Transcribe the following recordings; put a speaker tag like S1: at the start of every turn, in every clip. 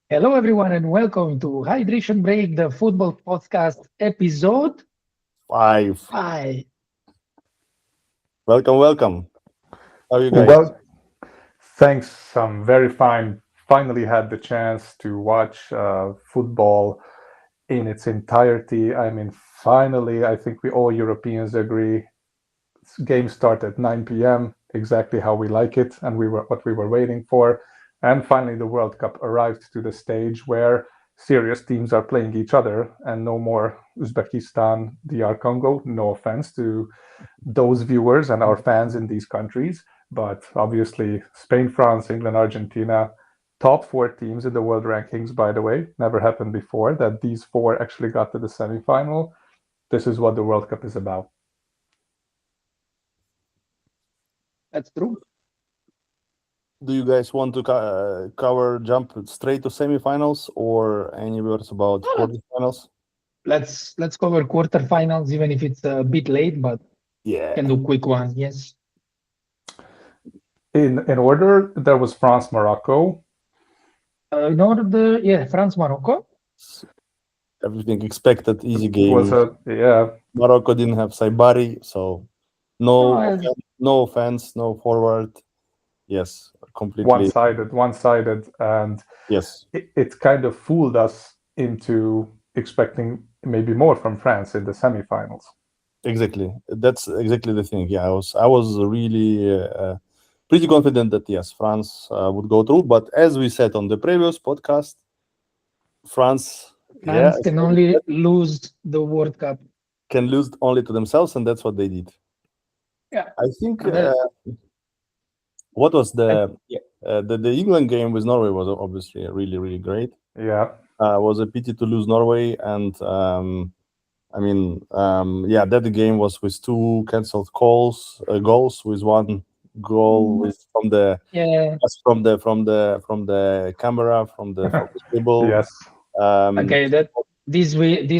S1: Hello, everyone, and welcome to Hydration Break, the football podcast episode
S2: 5.
S1: 5.
S2: Welcome, welcome. How are you guys?
S3: Well, thanks. I'm very fine. Finally had the chance to watch football in its entirety. I mean, finally, I think we all Europeans agree. Game start at 9 p.m. exactly how we like it, and we were what we were waiting for. And finally, the World Cup arrived to the stage where serious teams are playing each other, and no more Uzbekistan, DR Congo. No offense to those viewers and our fans in these countries. But obviously, Spain, France, England, Argentina, top four teams in the world rankings, by the way, never happened before that these four actually got to the semifinal. This is what the World Cup is about.
S1: That's true.
S2: Do you guys want to jump straight to semifinals or any words about
S1: Ah,
S2: quarterfinals?
S1: let's cover quarterfinals, even if it's a bit late, but
S2: Yeah.
S1: can do quick one. Yes.
S3: In order, there was France, Morocco.
S1: In order, France, Morocco.
S2: Everything expected, easy
S3: Was
S2: game.
S3: yeah.
S2: Morocco didn't have Saibari, so
S1: No,
S2: no offense, no forward. Yes, completely.
S3: One-sided, and
S2: Yes,
S3: it kind of fooled us into expecting maybe more from France in the semifinals.
S2: exactly. That's exactly the thing. Yeah, I was really pretty confident that yes, France would go through. But as we said on the previous podcast, France, yeah,
S1: France can only lose the World Cup.
S2: can lose only to themselves, and that's what they did.
S1: Yeah.
S2: I think
S1: And that,
S2: what was
S1: I,
S2: the England game with Norway was obviously really great.
S3: Yeah,
S2: Was a pity to lose Norway, and yeah, that game was with two cancelled goals with one goal with
S1: yeah.
S2: from the camera from the table.
S3: yes.
S2: Um,
S1: Okay. This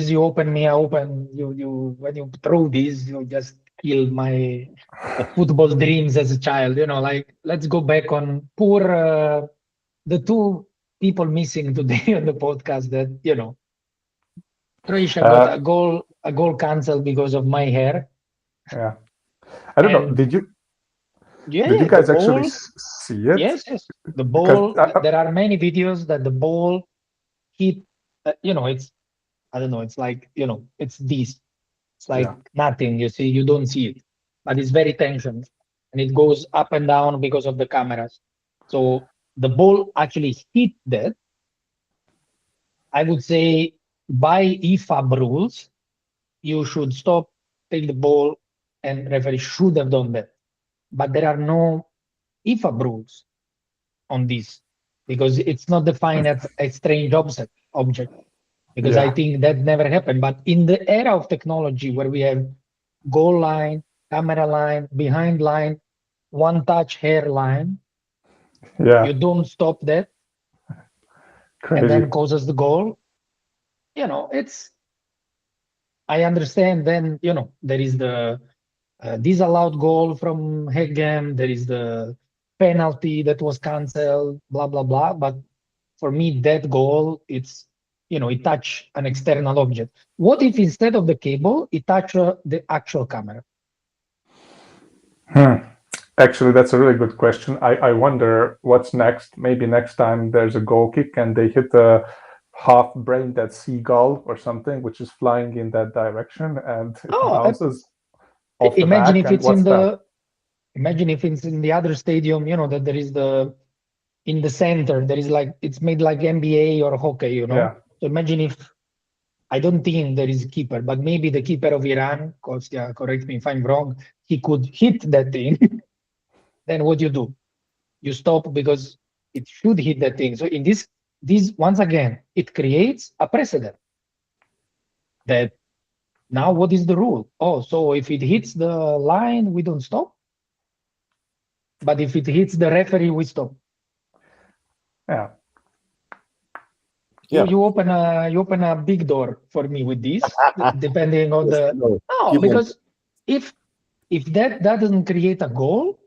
S1: you open me. I open you. When you throw this, you just kill my football dreams as a child. Like let's go back on poor the two people missing today on the podcast that Croatia got
S3: Uh,
S1: a goal cancelled because of my hair.
S3: yeah. I don't know.
S1: And
S3: Did you
S1: yeah, the
S3: guys actually
S1: ball,
S3: see it?
S1: yes, the
S3: Because
S1: ball, there are many videos that the ball hit, it's, I don't know, it's like, it's this, it's like
S3: yeah,
S1: nothing, you see, you don't see it, but it's very tensioned and it goes up and down because of the cameras. So the ball actually hit that. I would say by EFAB rules, you should stop, take the ball, and referee should have done that. But there are no EFAB rules on this because it's not defined as a strange object. Because I
S3: yeah,
S1: think that never happened. But in the era of technology where we have goal line, camera line, behind line, one touch hair line,
S3: yeah.
S1: you don't stop that and
S3: Crazy.
S1: then causes the goal. It's, I understand then, there is the disallowed goal from Hegem, there is the penalty that was cancelled, blah, blah, blah. But for me, that goal, it touched an external object. What if instead of the cable, it touched the actual camera?
S3: Hmm. Actually, that's a really good question. I wonder what's next. Maybe next time there's a goal kick and they hit a half brain dead seagull or something, which is flying in that direction and it
S1: Oh,
S3: bounces off the
S1: imagine
S3: back.
S1: if
S3: And
S1: it's in
S3: what's that?
S1: the imagine if it's in the other stadium, that there is the in the center, there is like it's made like NBA or hockey.
S3: Yeah,
S1: So imagine if I don't think there is a keeper, but maybe the keeper of Iran, Kostya, correct me if I'm wrong, he could hit that thing. Then what you do? You stop because it should hit that thing. So in this once again, it creates a precedent that now what is the rule? Oh, so if it hits the line, we don't stop. But if it hits the referee, we stop.
S3: yeah.
S1: You
S2: yeah,
S1: you open a big door for me with this, depending on
S2: yes,
S1: the no,
S2: keep on.
S1: because if if that doesn't create a goal,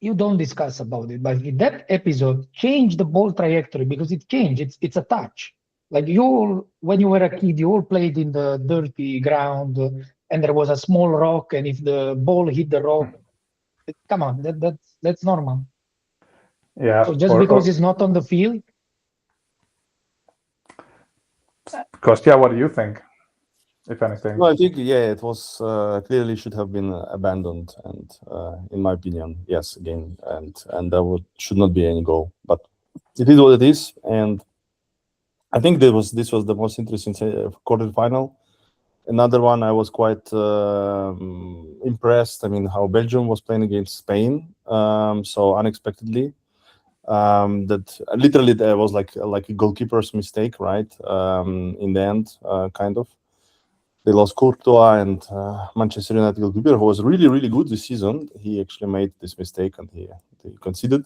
S1: you don't discuss about it. But that episode changed the ball trajectory because it changed. It's a touch. Like you all, when you were a kid, you all played in the dirty ground, and there was a small rock, and if the ball hit the rock, come on, that's normal.
S3: Yeah,
S1: So just because it's not on the field,
S3: Kostya, what do you think, if anything?
S2: No, I think it was clearly should have been abandoned, and in my opinion, yes, again, and there should not be any goal. But it is what it is, and I think this was the most interesting quarterfinal. Another one I was quite impressed. I mean, how Belgium was playing against Spain, so unexpectedly. That literally there was like a goalkeeper's mistake, right? In the end, kind of. They lost Courtois, and Manchester United goalkeeper, who was really, really good this season. He actually made this mistake and he conceded.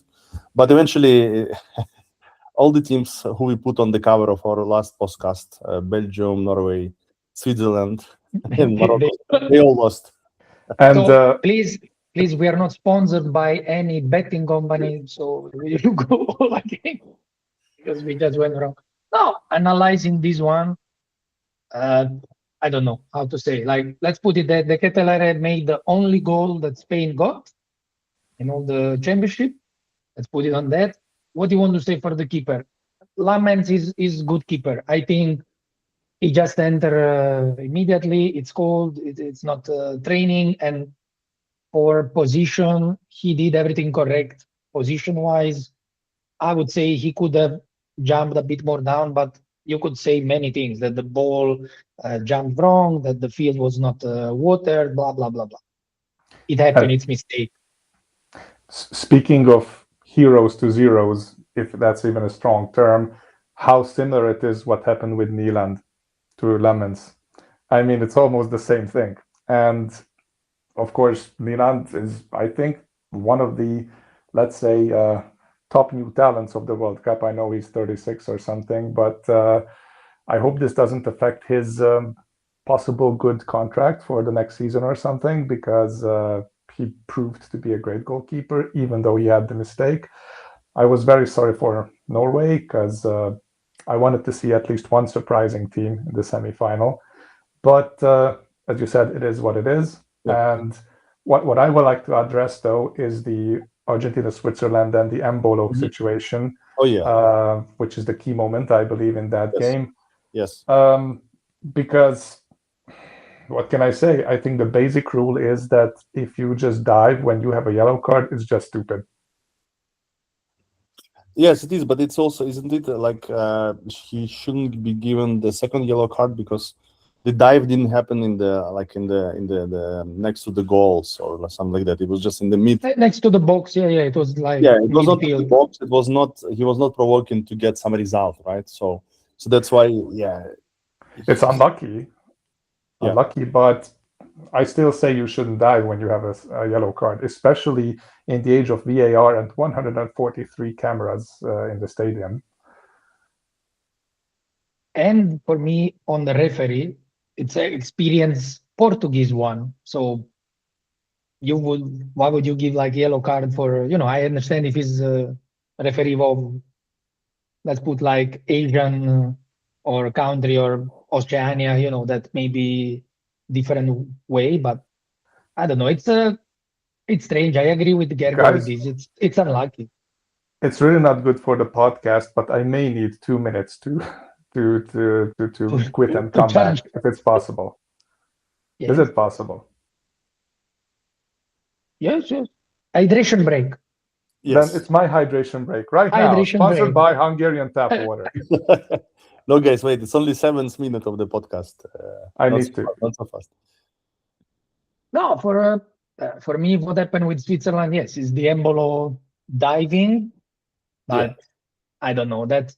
S2: But eventually, all the teams who we put on the cover of our last podcast, Belgium, Norway, Switzerland, and Morocco, they all lost.
S3: And
S1: so please, we are not sponsored by any betting company, so you go all again because we just went wrong. No, analyzing this one, uh, I don't know how to say. Like, let's put it that the Ketelere made the only goal that Spain got in all the championship. Let's put it on that. What do you want to say for the keeper? Lamens is good keeper. I think he just enter immediately. It's cold. It's not training, and for position, he did everything correct. Position wise, I would say he could have jumped a bit more down, but you could say many things that the ball jumped wrong, that the field was not watered, blah blah blah blah. It happened. It's mistake.
S3: Speaking of heroes to zeros, if that's even a strong term, how similar it is what happened with Nyland to Lemons. I mean, it's almost the same thing. And of course, Nyland is, I think, one of the, let's say, top new talents of the World Cup. I know he's 36 or something, but I hope this doesn't affect his possible good contract for the next season or something, because he proved to be a great goalkeeper, even though he had the mistake. I was very sorry for Norway because I wanted to see at least one surprising team in the semifinal. But as you said, it is what it is. Yeah. And what I would like to address, though, is the Argentina, Switzerland, and the Embolo situation.
S2: Oh, yeah.
S3: Which is the key moment, I believe, in that game.
S2: Yes.
S3: Because what can I say? I think the basic rule is that if you just dive when you have a yellow card, it's just stupid.
S2: Yes, it is, but it's also, isn't it like he shouldn't be given the second yellow card because the dive didn't happen in the next to the goals or something like that. It was just in the mid,
S1: next to the box. Yeah, it was like
S2: it was not in the box. It was not. He was not provoking to get some result, right? So that's why,
S3: it's unlucky. Unlucky, but I still say you shouldn't dive when you have a yellow card, especially in the age of VAR and 143 cameras in the stadium.
S1: And for me, on the referee, it's an experienced Portuguese one. So why would you give like yellow card for, I understand if he's a referee of, let's put like Asian or country or Oceania, that may be different way, but I don't know. It's strange. I agree with Gergo with this. It's unlucky.
S3: It's really not good for the podcast, but I may need 2 minutes to quit and come back if it's possible. Yes. Is it possible?
S1: Yes. Hydration break.
S3: Yes. Then it's my hydration break right now, sponsored by Hungarian tap water.
S2: No, guys, wait. It's only 7th minute of the podcast.
S3: I need to.
S2: Not so fast.
S1: No, for me, what happened with Switzerland, yes, is the Embolo diving, but I don't know. That's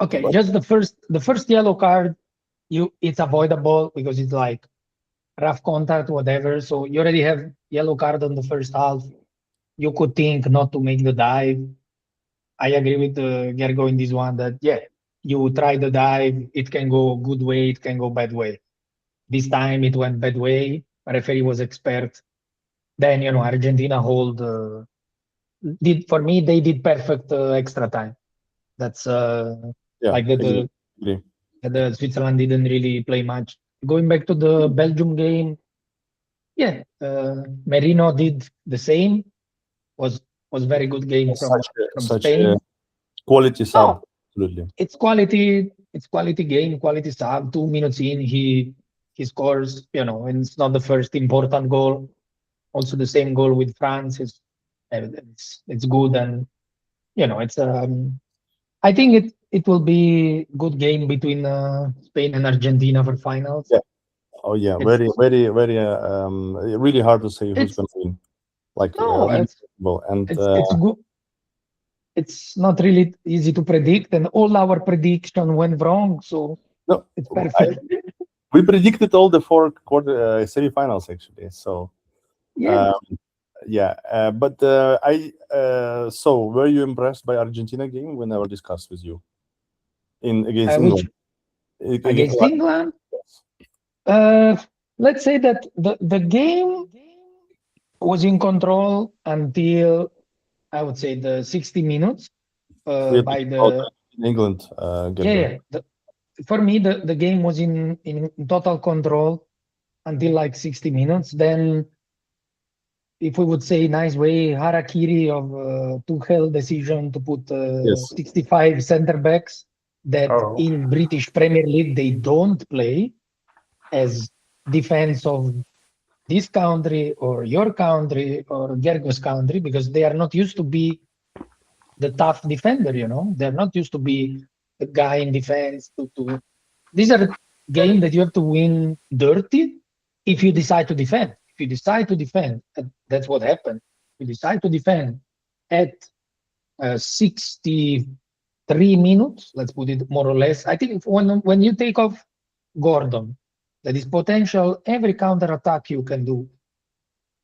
S1: okay. But just the first yellow card, it's avoidable because it's like rough contact, whatever. So you already have yellow card on the first half. You could think not to make the dive. I agree with Gergo in this one that you try the dive. It can go good way. It can go bad way. This time it went bad way. Referee was expert. then Argentina did for me they did perfect extra time. That's
S2: Yeah,
S1: like that.
S2: agree. Agree.
S1: The Switzerland didn't really play much. Going back to the Belgium game, yeah, Merino did the same. Was very good game from
S2: Such a
S1: Spain.
S2: quality sub.
S1: No,
S2: Absolutely.
S1: it's quality. It's quality game, quality sub. 2 minutes in, he scores. And it's not the first important goal. Also, the same goal with France is it's good, and it's I think it will be good game between Spain and Argentina for finals.
S2: Yeah. Oh yeah.
S1: It's
S2: Very, very, very. Really hard to say who's
S1: it's
S2: gonna win. Like
S1: no,
S2: really possible. And
S1: it's good. It's not really easy to predict, and all our prediction went wrong, so
S2: no,
S1: it's perfect.
S2: we predicted all the four semifinals actually. So
S1: Yeah,
S2: um, yeah. But I so were you impressed by Argentina game? We never discussed with you in against
S1: which
S2: England. Against,
S1: against England. Uh, let's say that the game was in control until I would say the 60 minutes.
S2: we are
S1: By
S2: talking about
S1: the
S2: England,
S1: yeah,
S2: Gergo.
S1: for me the game was in total control until like 60 minutes. Then, if we would say nice way, harakiri of Tuchel decision to put
S2: Yes.
S1: 65 center backs that
S3: Oh,
S1: in British Premier League they don't play as defense of this country or your country or Gergo's country, because they are not used to be the tough defender. They're not used to be the guy in defense. These are games that you have to win dirty if you decide to defend. If you decide to defend, that's what happened. You decide to defend at 63 minutes, let's put it more or less. I think when you take off Gordon, that is potential every counter attack you can do,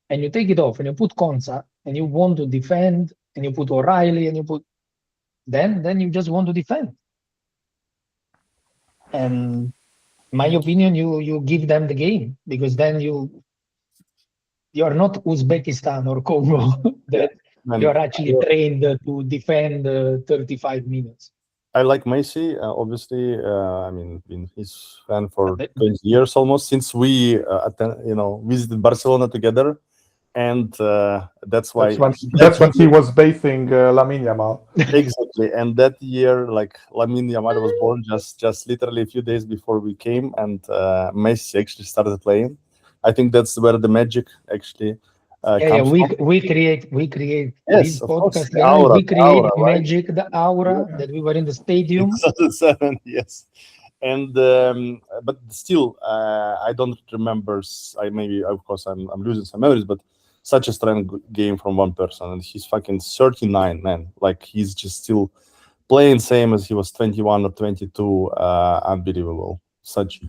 S1: and you take it off and you put Konsa and you want to defend and you put O'Reilly and you put then you just want to defend. And my opinion, you give them the game, because then you are not Uzbekistan or Congo
S2: Yeah.
S1: that you
S2: Man,
S1: are actually trained to defend 35 minutes.
S2: I like Messi. Obviously, I mean, been his fan for
S1: But
S2: 20 years almost since we visited Barcelona together, and that's why
S3: that's when he was bathing Lamine Yamal.
S2: exactly. And that year, like Lamine Yamal was born just literally a few days before we came, and Messi actually started playing. I think that's where the magic actually
S1: yeah,
S2: comes from.
S1: we create this
S2: Yes, of course,
S1: podcast,
S2: the
S1: guys.
S2: aura,
S1: We create
S2: right?
S1: magic, the aura that we were in the
S2: In
S1: stadium.
S2: 2007, yes. And but still, I don't remember. I maybe, of course, I'm losing some memories, but such a strong game from one person, and he's fucking 39, man. Like he's just still playing same as he was 21 or 22. Unbelievable. Such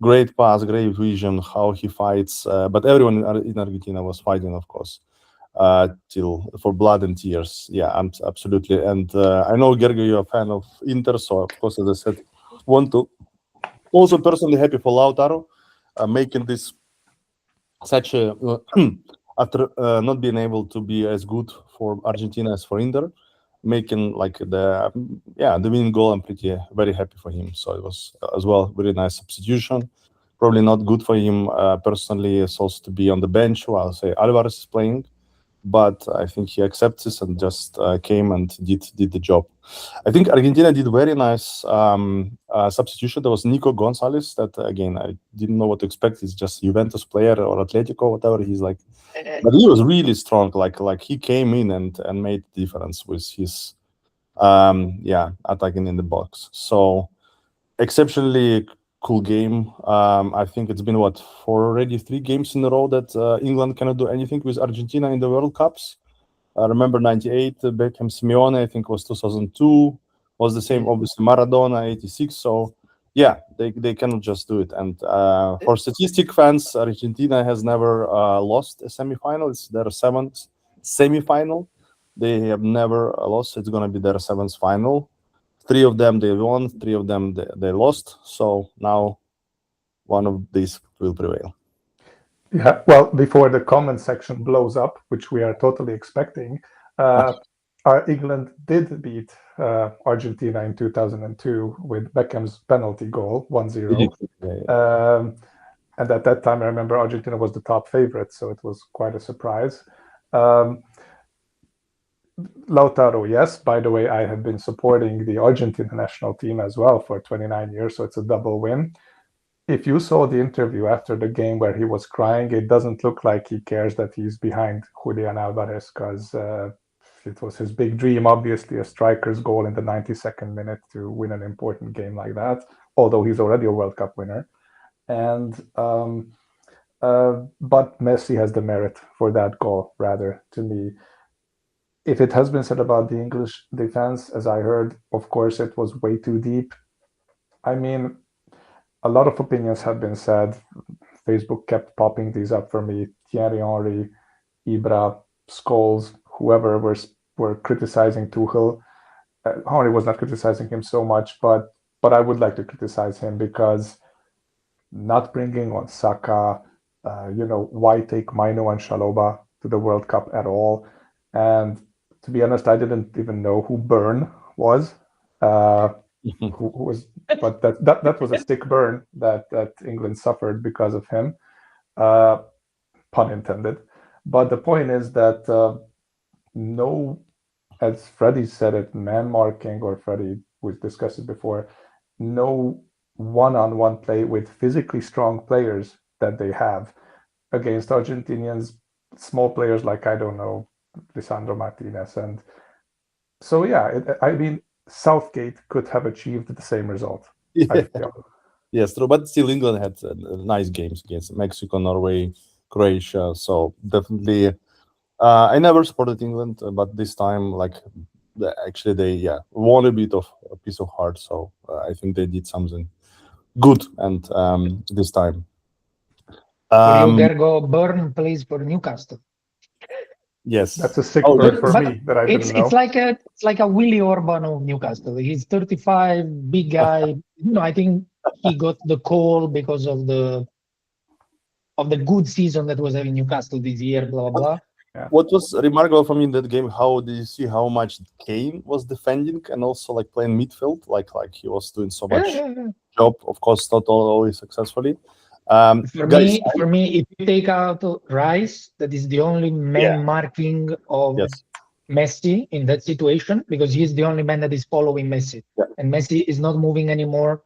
S2: great pass, great vision, how he fights. But everyone in Argentina was fighting, of course, till for blood and tears. Yeah, absolutely. And I know, Gergo, you're a fan of Inter, so of course, as I said, want to also personally happy for Lautaro making this such a after not being able to be as good for Argentina as for Inter, making like the winning goal. I'm pretty very happy for him. So it was as well very nice substitution. Probably not good for him personally. It's also to be on the bench while say Alvarez is playing, but I think he accepts this and just came and did the job. I think Argentina did very nice substitution. There was Nico Gonzalez that again I didn't know what to expect. He's just Juventus player or Atletico, whatever. He's like, but he was really strong. Like he came in and made the difference with his attacking in the box. So exceptionally cool game. I think it's been already 3 games in a row that England cannot do anything with Argentina in the World Cups. I remember 98, Beckham Simeone, I think was 2002, was the same, obviously Maradona, 86. So yeah, they cannot just do it. And for statistic fans, Argentina has never lost a semifinal. It's their 7th semifinal. They have never lost. It's going to be their 7th final. 3 of them they won, 3 of them they lost. So now one of these will prevail.
S3: Yeah, well, before the comment section blows up, which we are totally expecting, England did beat Argentina in 2002 with Beckham's penalty goal, 1-0. And at that time, I remember Argentina was the top favorite, so it was quite a surprise. Lautaro, yes. By the way, I have been supporting the Argentina national team as well for 29 years, so it's a double win. If you saw the interview after the game where he was crying, it doesn't look like he cares that he's behind Julian Alvarez, because it was his big dream, obviously, a striker's goal in the 92nd minute to win an important game like that, although he's already a World Cup winner. And but Messi has the merit for that goal, rather, to me. If it has been said about the English defense, as I heard, of course, it was way too deep. I mean, a lot of opinions have been said. Facebook kept popping these up for me. Thierry Henry, Ibra, Scholes, whoever were criticizing Tuchel. Henry was not criticizing him so much, but I would like to criticize him because not bringing on Saka, why take Maino and Shaloba to the World Cup at all? And to be honest, I didn't even know who Byrne was. Who was, but that was a sick burn that England suffered because of him, pun intended. But the point is that no, as Freddie said it, man marking, or Freddie, we discussed it before, no one-on-one play with physically strong players that they have against Argentinians, small players like, I don't know, Lisandro Martinez. And so, yeah, I mean, Southgate could have achieved the same result. I feel.
S2: Yes, true. But still, England had nice games against Mexico, Norway, Croatia. So definitely, I never supported England, but this time, like, actually, they won a bit of a piece of heart. So I think they did something good, and this time.
S1: For you, Gergo, Byrne plays for Newcastle.
S2: Yes,
S3: that's a sick burn for me that I didn't know.
S1: It's like a Willy Orban of Newcastle. He's 35, big guy. I think he got the call because of the good season that was having Newcastle this year. Blah blah blah.
S2: Yeah. What was remarkable for me in that game? How did you see how much Kane was defending and also like playing midfield? Like he was doing so much job. Of course, not always successfully.
S1: For me, if you take out Rice, that is the only man marking of Messi in that situation, because he's the only man that is following Messi, and Messi is not moving anymore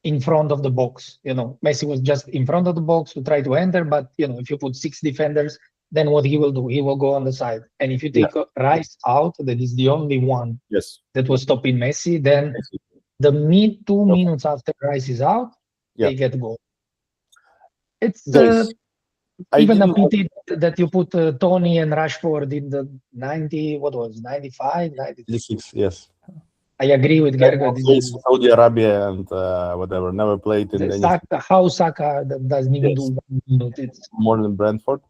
S1: in front of the box. Messi was just in front of the box to try to enter, but if you put 6 defenders, then what he will do, he will go on the side. And if you take Rice out, that is the only one that was stopping Messi, then the 2 minutes after Rice is out, they get goal. It's even a pity that you put Tony and Rashford in the 95,
S2: 96, yes.
S1: I agree with Gergo.
S2: Saudi Arabia and whatever, never played in
S1: Saka doesn't even do 1 minute. It's
S2: more than Brentford.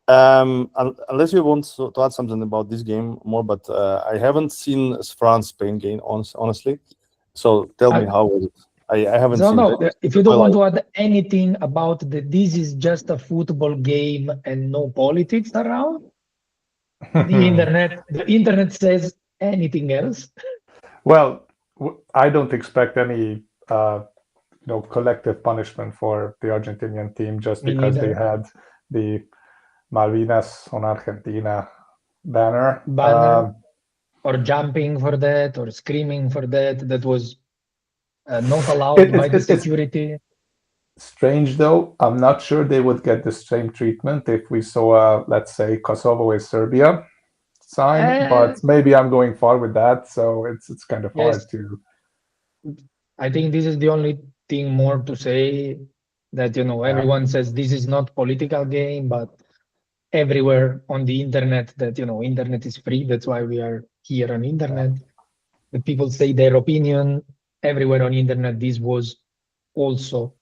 S2: Unless you want to add something about this game more, but I haven't seen France-Spain game, honestly. So tell me, how was it? I haven't seen it.
S1: If you don't want to add anything about this is just a football game and no politics around, the internet says anything else.
S3: Well, I don't expect any collective punishment for the Argentinian team just because they had the Malvinas on Argentina banner.
S1: Or jumping for that, or screaming for that. That was not allowed by the security.
S3: Strange, though. I'm not sure they would get the same treatment if we saw, let's say, Kosovo is Serbia sign, but maybe I'm going far with that, so it's kind of hard to.
S1: I think this is the only thing more to say, that everyone says this is not political game, but everywhere on the internet that internet is free. That's why we are here on internet. The people say their opinion everywhere on internet. This was also,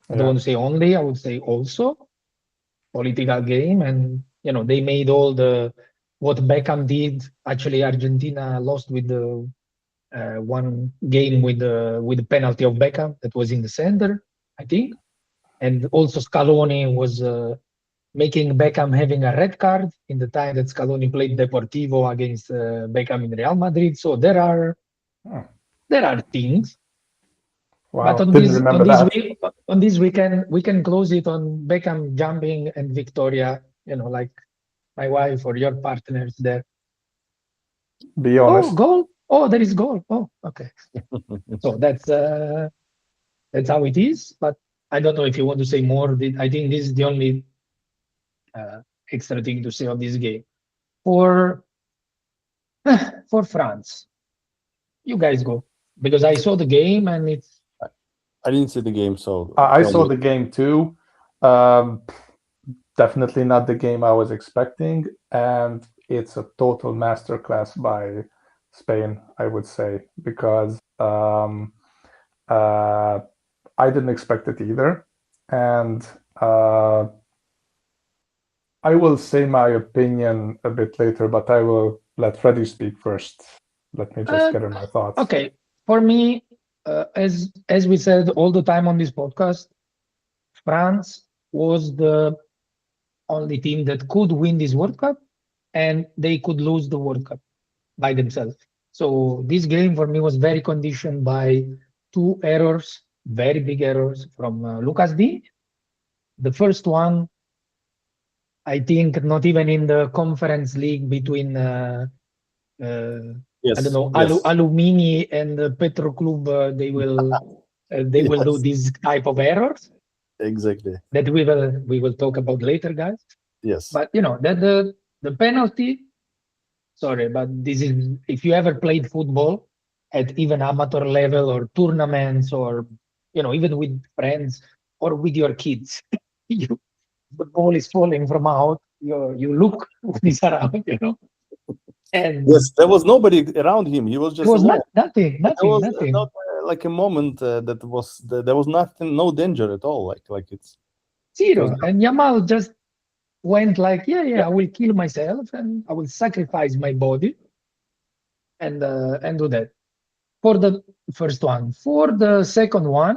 S1: I don't want to say only, I would say also political game, and they made all what Beckham did. Actually, Argentina lost with the one game with the penalty of Beckham that was in the center, I think, and also Scaloni was making Beckham having a red card in the time that Scaloni played Deportivo against Beckham in Real Madrid. So there are things.
S3: Wow,
S1: But on
S3: didn't
S1: this
S3: remember that.
S1: we can close it on Beckham jumping and Victoria, like my wife or your partners there.
S3: Be
S1: Oh,
S3: honest.
S1: goal! Oh, there is goal. Oh, okay. So that's how it is. But I don't know if you want to say more. I think this is the only extra thing to say on this game. For for France, you guys go, because I saw the game and it's
S2: I didn't see the game, so
S3: I
S2: tell
S3: saw
S2: me.
S3: the game too. Um, Definitely not the game I was expecting, and it's a total masterclass by Spain, I would say, because uh, I didn't expect it either, and I will say my opinion a bit later, but I will let Freddie speak first. Let me just
S1: uh,
S3: gather my thoughts.
S1: okay. For me, as we said all the time on this podcast, France was the only team that could win this World Cup, and they could lose the World Cup by themselves. So this game for me was very conditioned by two errors, very big errors from Lucas D. The first one, I think, not even in the Conference League between uh, I don't
S2: Yes,
S1: know,
S2: yes,
S1: Alumini and Petro Club, they will do
S2: yes,
S1: this type of errors
S2: exactly.
S1: that we will talk about later, guys.
S2: Yes.
S1: But that the penalty. Sorry, but this is, if you ever played football at even amateur level or tournaments, or even with friends or with your kids, you the ball is falling from out. You look what is around, and
S2: Yes, there was nobody around him. He was
S1: there
S2: just
S1: was
S2: alone.
S1: nothing,
S2: And there
S1: nothing,
S2: was
S1: nothing.
S2: not like a moment there was nothing, no danger at all. Like it was
S1: Zero. And Yamal just went like, yeah,
S2: yeah,
S1: yeah, I will kill myself and I will sacrifice my body and do that. For the first one. For the second one,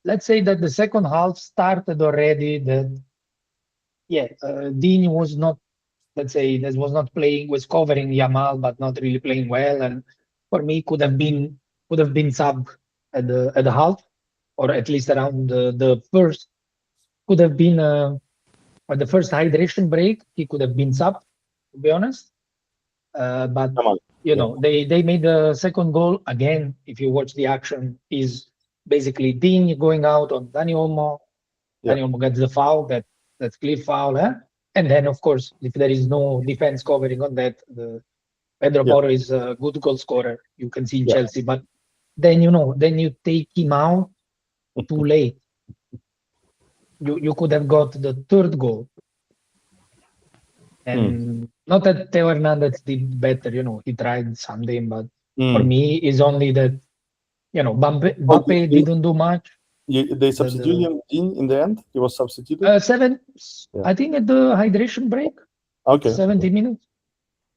S1: let's say that the second half started already that, yeah, Dean was not, let's say, that was not playing, was covering Yamal, but not really playing well. And for me, could have been sub at the half, or at least around the first, could have been at the first hydration break. He could have been sub, to be honest. But
S2: come on. Yeah,
S1: they made the second goal again. If you watch the action, is basically Dean going out on Dani Olmo.
S2: yeah,
S1: Dani Olmo gets the foul. That's clear foul, huh? And then, of course, if there is no defense covering on that, the Pedro
S2: yeah,
S1: Porro is a good goal scorer. You can see in
S2: yeah.
S1: Chelsea, but then then you take him out too late. You could have got the third goal,
S2: Mm.
S1: and not that Theo Hernandez did better. He tried something, but for
S2: Mm.
S1: me, is only that
S2: Oh,
S1: Mbappe didn't do much.
S2: they substituted
S1: The
S2: him in the end. He was substituted.
S1: seven,
S2: Yeah.
S1: I think at the hydration break,
S2: Okay.
S1: 70 minutes.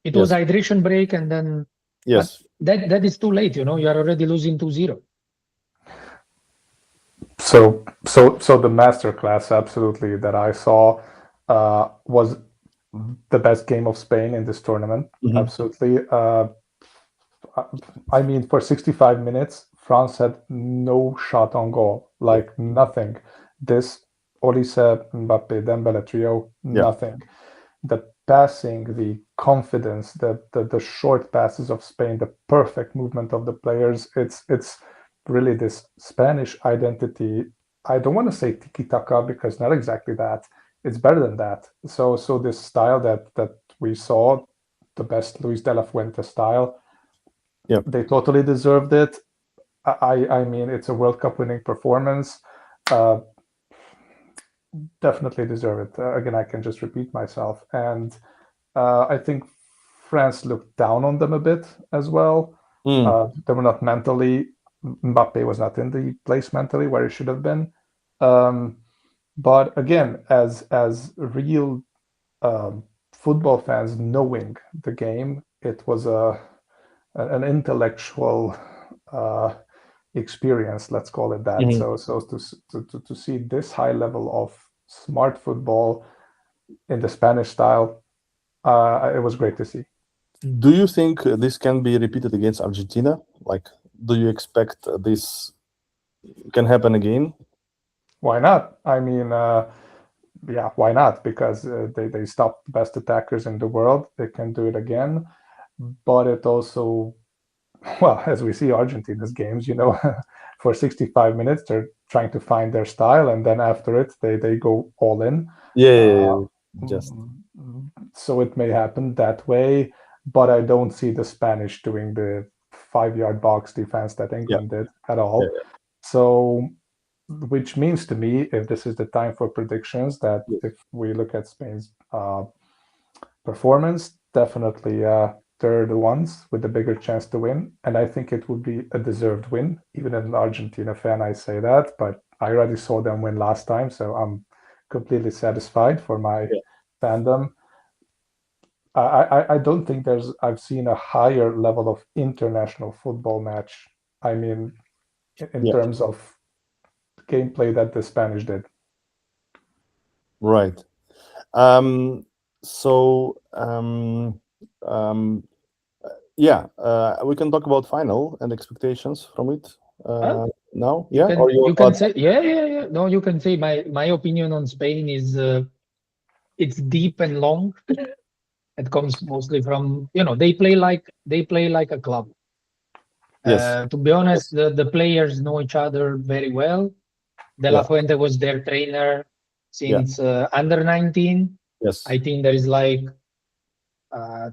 S1: It was
S2: Yes.
S1: hydration break, and then, but
S2: Yes.
S1: that is too late. You are already losing 2-0.
S3: So the masterclass absolutely that I saw was the best game of Spain in this tournament.
S2: Mhm.
S3: Absolutely. I mean, for 65 minutes, France had no shot on goal,
S2: Yeah.
S3: like nothing. This Olise, Mbappe, Dembele trio,
S2: Yeah.
S3: nothing. The passing, the confidence, the short passes of Spain, the perfect movement of the players. It's really this Spanish identity. I don't want to say tiki taka because not exactly that. It's better than that. So this style that we saw, the best Luis de la Fuente style,
S2: Yeah.
S3: they totally deserved it. I mean, it's a World Cup winning performance. Uh, Definitely deserve it. Again, I can just repeat myself, and I think France looked down on them a bit as well.
S2: Mm.
S3: They were not mentally. Mbappe was not in the place mentally where he should have been. Um, but again, as real football fans knowing the game, it was an intellectual uh, experience, let's call it that.
S2: Mhm.
S3: So to see this high level of smart football in the Spanish style, it was great to see.
S2: Do you think this can be repeated against Argentina? Like, do you expect this can happen again?
S3: Why not? I mean, yeah, why not? Because they stopped the best attackers in the world. They can do it again. But it also, well, as we see Argentina's games, for 65 minutes, they're trying to find their style. And then after it, they go all in.
S2: Yeah, just
S3: So it may happen that way. But I don't see the Spanish doing the 5-yard box defense that
S2: yeah,
S3: England did at
S2: yeah,
S3: all. So, which means to me, if this is the time for predictions, that
S2: yeah.
S3: if we look at Spain's performance, definitely they're the ones with the bigger chance to win. And I think it would be a deserved win. Even as an Argentina fan, I say that, but I already saw them win last time, so I'm completely satisfied for my
S2: Yeah.
S3: fandom. I don't think I've seen a higher level of international football match. I mean, in
S2: Yeah.
S3: terms of gameplay that the Spanish did.
S2: Right. So yeah, we can talk about final and expectations from it
S1: Huh?
S2: now.
S1: You
S2: Yeah,
S1: can
S2: or you
S1: you can say yeah. No, you can say my opinion on Spain is it's deep and long. It comes mostly from they play like a club.
S2: yes,
S1: To be honest,
S2: yes,
S1: the players know each other very well. De La
S2: yeah,
S1: Fuente was their trainer
S2: yeah,
S1: since under 19.
S2: yes,
S1: I think there is like uh,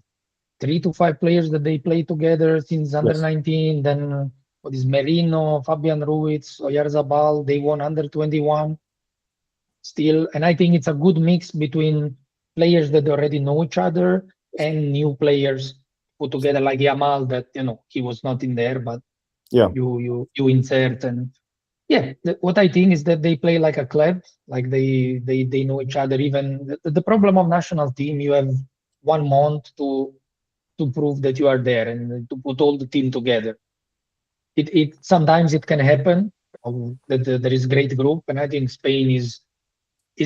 S1: 3 to 5 players that they play together since under
S2: yes,
S1: 19. Then what is Merino, Fabian Ruiz, Oyarzabal? They won under 21 still, and I think it's a good mix between players that already know each other and new players put together, like Yamal. That he was not in there, but
S2: yeah,
S1: you insert. And yeah, what I think is that they play like a club, like they know each other. Even the problem of national team, you have 1 month to prove that you are there and to put all the team together. It sometimes it can happen that there is great group, and I think Spain is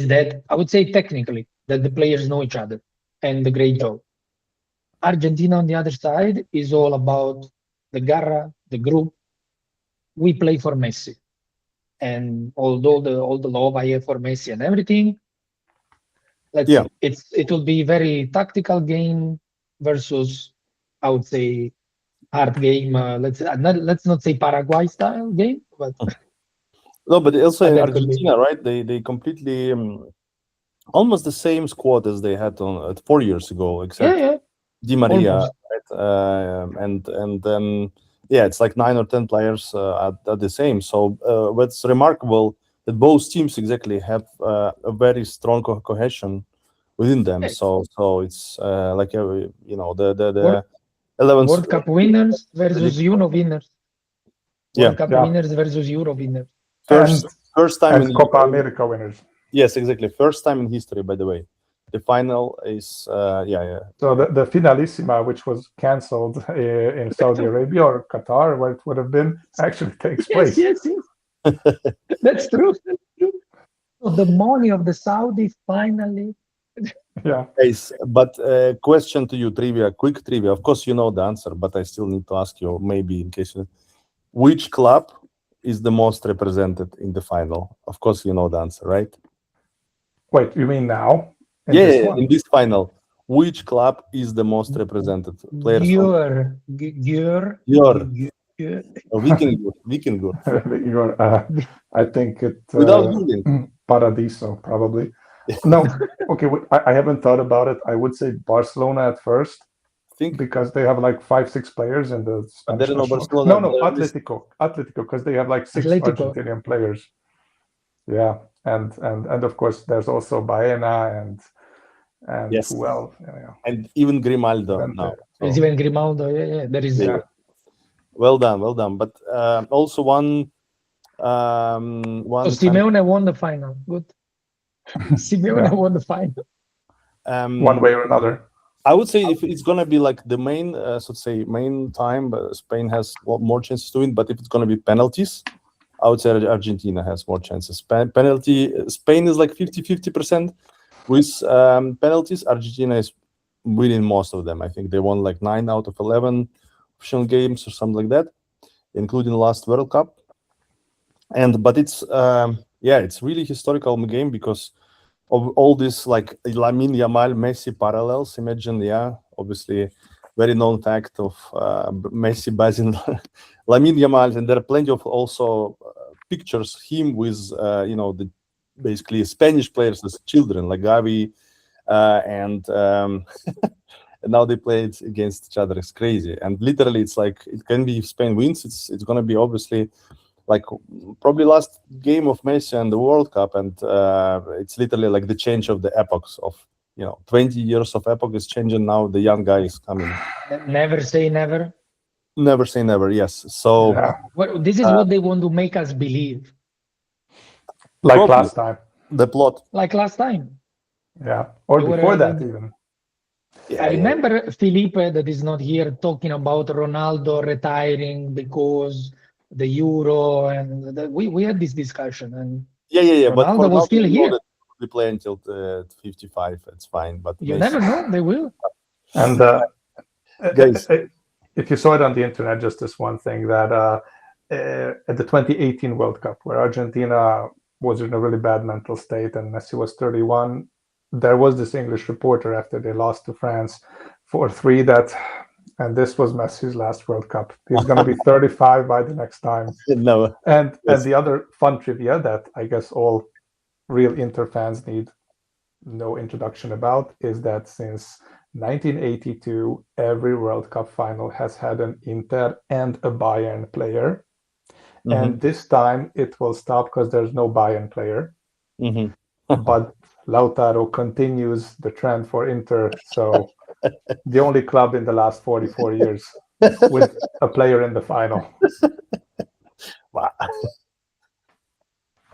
S1: that, I would say, technically, that the players know each other and the great job. Argentina on the other side is all about the garra, the group. We play for Messi, and although all the love I have for Messi and everything, let's
S2: yeah.
S1: see. It will be very tactical game versus, I would say, hard game. Let's not say Paraguay style game, but
S2: No, but also in
S1: that could be.
S2: Argentina, right? They completely almost the same squad as they had on 4 years ago,
S1: Yeah,
S2: except
S1: yeah,
S2: Di Maria,
S1: almost.
S2: right? And then yeah, it's like 9 or 10 players at the same. So what's remarkable that both teams exactly have a very strong cohesion within them.
S1: Yeah.
S2: So it's like
S1: World,
S2: the 11th.
S1: World Cup winners versus Euro winners.
S2: Yeah,
S1: World Cup
S3: Yeah,
S1: winners versus Euro winners.
S2: first
S3: and
S2: first time in
S3: Copa America winners.
S2: yes, exactly, first time in history. By the way, the final is yeah.
S3: So the Finalissima, which was cancelled in Saudi Arabia or Qatar, where it would have been, actually takes
S1: Yes,
S3: place.
S1: yes, yes. That's true. That's true. So the money of the Saudi finally.
S3: Yeah.
S2: Guys, but question to you, quick trivia. Of course, you know the answer, but I still need to ask you, maybe in case which club is the most represented in the final? Of course, you know the answer, right?
S3: Wait, you mean now in
S2: Yeah,
S3: this
S2: yeah,
S3: one?
S2: in this final, which club is the most represented? Players from
S1: Gjør,
S2: your
S1: Gjør.
S2: Vikingur, yeah.
S3: I think it
S2: Without Googling.
S3: Paradiso probably. No, okay. I haven't thought about it. I would say Barcelona at first
S2: Think,
S3: because they have like 5, 6 players in the
S2: but there
S3: Spanish
S2: is no
S3: national.
S2: Barcelona.
S3: No,
S2: There is,
S3: Atletico, because they have like 6
S1: Atletico.
S3: Argentinian players. Yeah, and of course there's also Baena and
S2: yes,
S3: who else? Yeah,
S2: and even Grimaldo
S3: Levante.
S2: now.
S1: There's
S2: So
S1: even Grimaldo. Yeah. There is.
S2: yeah,
S3: Yeah.
S2: well done, well done. But also one
S1: So
S2: fan.
S1: Simeone won the final. Good. Simeone
S3: Yeah.
S1: won the final.
S3: One way or another.
S2: I would say if it's gonna be like the main, so to say, main time, Spain has more chances to win. But if it's gonna be penalties, I would say Argentina has more chances. Penalty, Spain is like 50-50% with penalties. Argentina is winning most of them. I think they won like 9 out of 11 official games or something like that, including last World Cup. But it's it's really historical game because of all this like Lamine Yamal, Messi parallels. Imagine, obviously, very known fact of Messi buzzing Lamine Yamal, and there are plenty of also pictures him with the basically Spanish players as children like Gavi, and and now they play against each other. It's crazy, and literally it's like it can be if Spain wins, it's gonna be obviously like probably last game of Messi and the World Cup, and it's literally like the change of the epochs of 20 years of epoch is changing now. The young guy is coming.
S1: Never say never.
S2: Never say never. Yes. So
S1: This is what they want to make us believe.
S3: Like
S2: probably
S3: last time.
S2: the plot.
S1: Like last time.
S3: Yeah. Or
S1: They
S3: before
S1: were,
S3: that even.
S1: I remember Felipe, that is not here, talking about Ronaldo retiring because the Euro, and we had this discussion. And
S2: Yeah. But
S1: Ronaldo was still here.
S2: They play until 55. It's fine. But
S1: You
S2: Messi,
S1: never know; they will.
S3: And
S2: guys,
S3: if you saw it on the internet, just this one thing that at the 2018 World Cup, where Argentina was in a really bad mental state and Messi was 31, there was this English reporter after they lost to France 4-3 and this was Messi's last World Cup. He's going to be 35 by the next time.
S2: no.
S3: And the other fun trivia that I guess all real Inter fans need no introduction about is that since 1982, every World Cup final has had an Inter and a Bayern player.
S2: Mm-hmm.
S3: And this time it will stop because there's no Bayern player.
S2: Mm-hmm.
S3: But Lautaro continues the trend for Inter. So the only club in the last 44 years with a player in the final.
S2: Wow.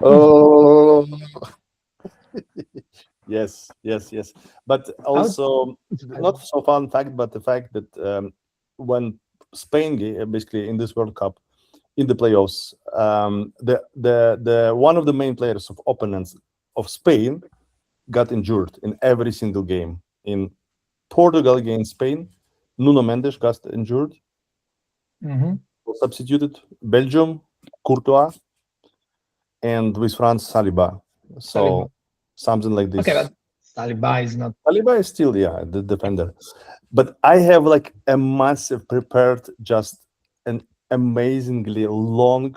S2: Oh. Yes. But also, not so fun fact, but the fact that when Spain basically in this World Cup, in the playoffs, the one of the main players of opponents of Spain got injured in every single game. In Portugal against Spain, Nuno Mendes got injured, substituted. Belgium, Courtois, and with France, Saliba. So something like this.
S1: Okay, but Saliba is not.
S2: Saliba is still, the defender. But I have like a massive prepared, just an amazingly long,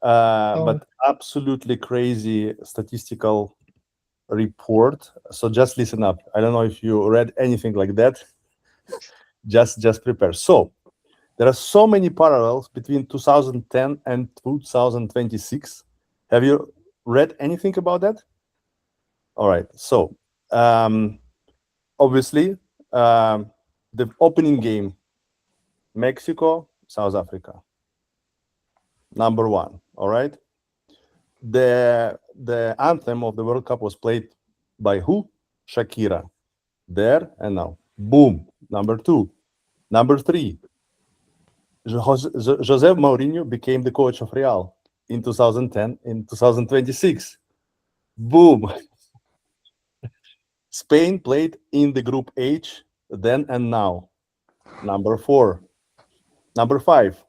S2: but absolutely crazy statistical report. So just listen up. I don't know if you read anything like that. Just prepare. So there are so many parallels between 2010 and 2026. Have you read anything about that? All right. So obviously the opening game, Mexico, South Africa, number 1. All right. The anthem of the World Cup was played by who? Shakira. There and now. Boom. Number 2. Number 3. Jose Mourinho became the coach of Real in 2010. In 2026. Boom. Spain played in the Group H then and now. Number 4. Number 5.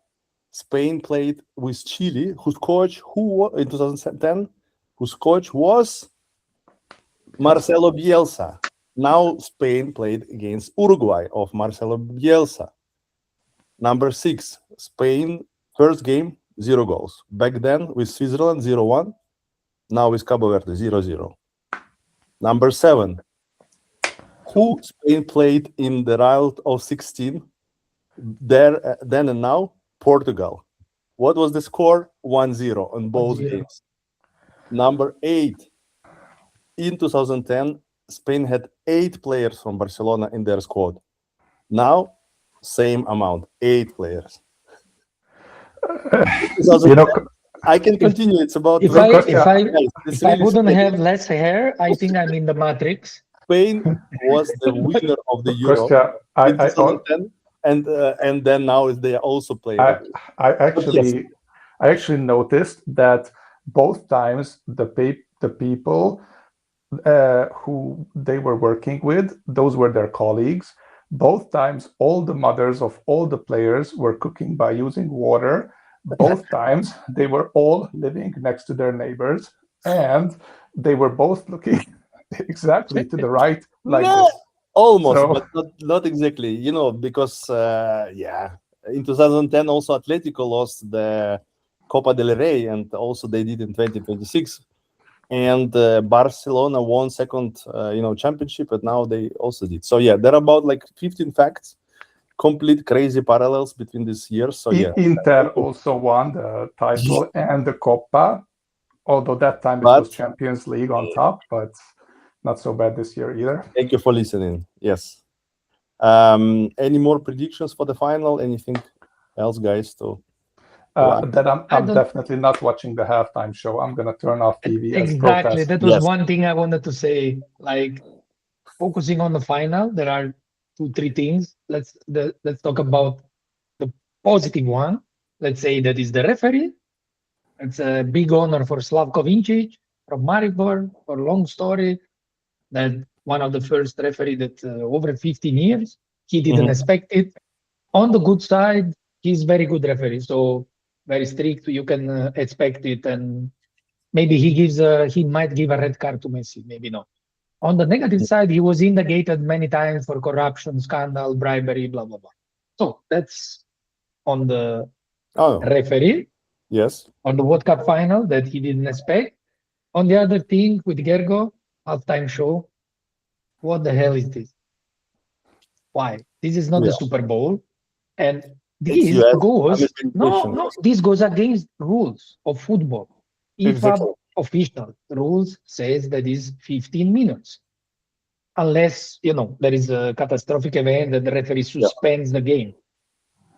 S2: Spain played with Chile, whose coach in 2010, whose coach was Marcelo Bielsa. Now Spain played against Uruguay of Marcelo Bielsa. Number 6, Spain first game 0 goals. Back then with Switzerland 0-1. Now with Cabo Verde 0-0. Number 7, who Spain played in the round of 16? There then and now. Portugal. What was the score? 1-0 on both games. Number 8. In 2010, Spain had 8 players from Barcelona in their squad. Now, same amount, 8 players. I can continue. It's about
S1: if I wouldn't have less hair, I think I'm in the Matrix.
S2: Spain was the winner of the Euro
S3: Kostya,
S2: in 2010, and then now is they also play.
S3: I actually noticed that both times the people who they were working with, those were their colleagues. Both times, all the mothers of all the players were cooking by using water. Both times, they were all living next to their neighbors, and they were both looking exactly to the right, like
S2: No,
S3: this.
S2: almost,
S3: So,
S2: but not exactly. Because in 2010 also Atletico lost the Copa del Rey, and also they did in 2026. And Barcelona won second, championship, and now they also did. So yeah, there are about like 15 facts, complete crazy parallels between these years. So yeah,
S3: Inter also won the title and the Coppa, although that time it was
S2: but
S3: Champions League on top, but not so bad this year either.
S2: thank you for listening. Yes. Any more predictions for the final? Anything else, guys?
S3: That
S1: I
S3: I'm
S1: don't
S3: definitely not watching the halftime show. I'm gonna turn off TV as
S1: exactly.
S3: protest.
S1: That was
S2: Yes.
S1: one thing I wanted to say. Like focusing on the final, there are two, three things. Let's talk about the positive one. Let's say that is the referee. It's a big honor for Slavko Vincic from Maribor. For a long story, that one of the first referee that over 15 years he didn't
S2: Mhm.
S1: expect it. On the good side, he's very good referee, so very strict. You can expect it, and maybe he might give a red card to Messi, maybe not. On the negative side, he was indicted many times for corruption, scandal, bribery, blah blah blah. So that's on the
S2: Oh,
S1: referee.
S2: yes.
S1: On the World Cup final that he didn't expect. On the other thing with Gergo, halftime show. What the hell is this? Why? This is not the
S2: Yeah.
S1: Super Bowl. And
S2: It's
S1: this
S2: US. I'm a
S1: goes,
S2: question.
S1: this goes against rules of football. FIFA
S2: Exactly.
S1: official rules says that is 15 minutes. Unless, there is a catastrophic event that the referee
S2: Yeah.
S1: suspends the game.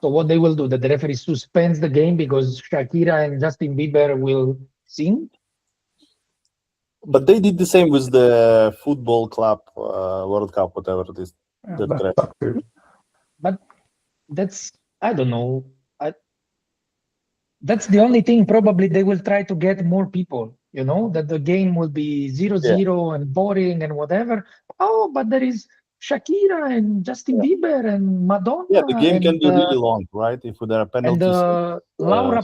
S1: So what they will do, that the referee suspends the game because Shakira and Justin Bieber will sing.
S2: But they did the same with the football club World Cup, whatever it is.
S3: Yeah,
S2: That
S3: that
S2: crap.
S3: sucked too.
S1: But that's, I don't know. That's the only thing probably they will try to get more people, that the game will be 0
S2: Yeah.
S1: 0 and boring and whatever. Oh, but there is Shakira and Justin
S2: Yeah.
S1: Bieber and
S2: Yeah, the
S1: Madonna
S2: game can be really long, right? If there are
S1: and
S2: penalties.
S1: Laura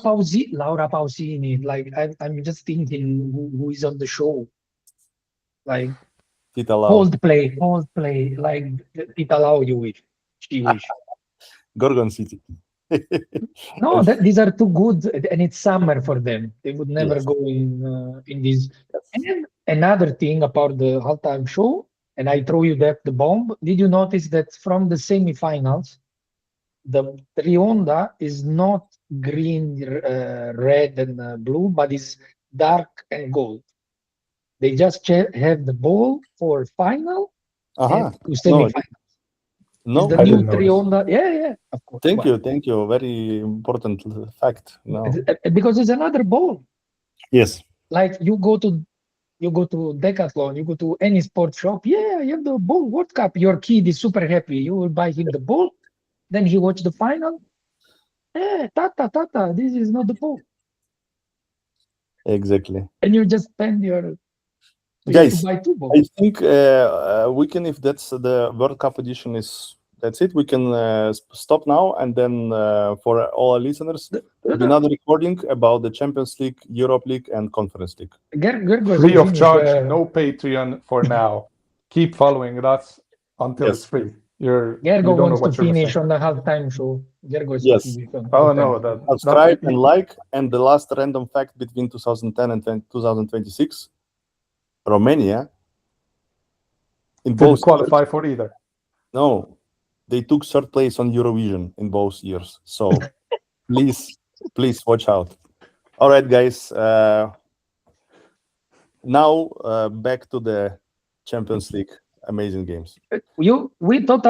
S1: Pausini. Like I'm just thinking who is on the show. Like
S2: Tita Lau.
S1: Coldplay, like Italau you wish, she wish.
S2: Gorgon City.
S1: No, these are too good, and it's summer for them. They would never
S2: Yes.
S1: go in this. And
S2: Yes.
S1: then another thing about the halftime show, and I throw you that the bomb. Did you notice that from the semifinals, the Trionda is not green, red, and blue, but is dark and gold. They just have the ball for final and to
S2: No,
S1: semifinals. It's
S2: no.
S1: the
S3: I
S1: new
S3: didn't notice.
S1: Trionda. Yeah, of course.
S2: Thank
S1: Well,
S2: you. Thank you. Very important fact. No.
S1: because it's another ball.
S2: Yes.
S1: Like you go to Decathlon, you go to any sports shop. Yeah, you have the ball World Cup. Your kid is super happy. You will buy him the ball. Then he watch the final. Eh, tata, this is not the ball.
S2: Exactly.
S1: And you just spend your. So you have to
S2: Guys,
S1: buy two
S2: I
S1: balls.
S2: think we can, if that's the World Cup edition that's it, we can stop now. And then for all our listeners, there'll be another recording about the Champions League, Europe League, and Conference League.
S1: Gergo has
S3: Free
S1: to
S3: of
S1: finish.
S3: charge, no Patreon for now. Keep following us until it's
S2: Yes.
S3: free.
S1: Gergo
S3: You don't know
S1: wants to
S3: what you're
S1: finish
S3: missing.
S1: on the halftime show. Gergo has to
S2: Yes.
S1: finish on
S3: Oh
S1: halftime.
S3: no, that
S2: Subscribe and like. And the last random fact between 2010 and 2026, Romania, in
S3: didn't
S2: both
S3: qualify
S2: years,
S3: for either.
S2: no, they took third place on Eurovision in both years. So please watch out. All right, guys. Now back to the Champions League. Amazing games.
S1: We totally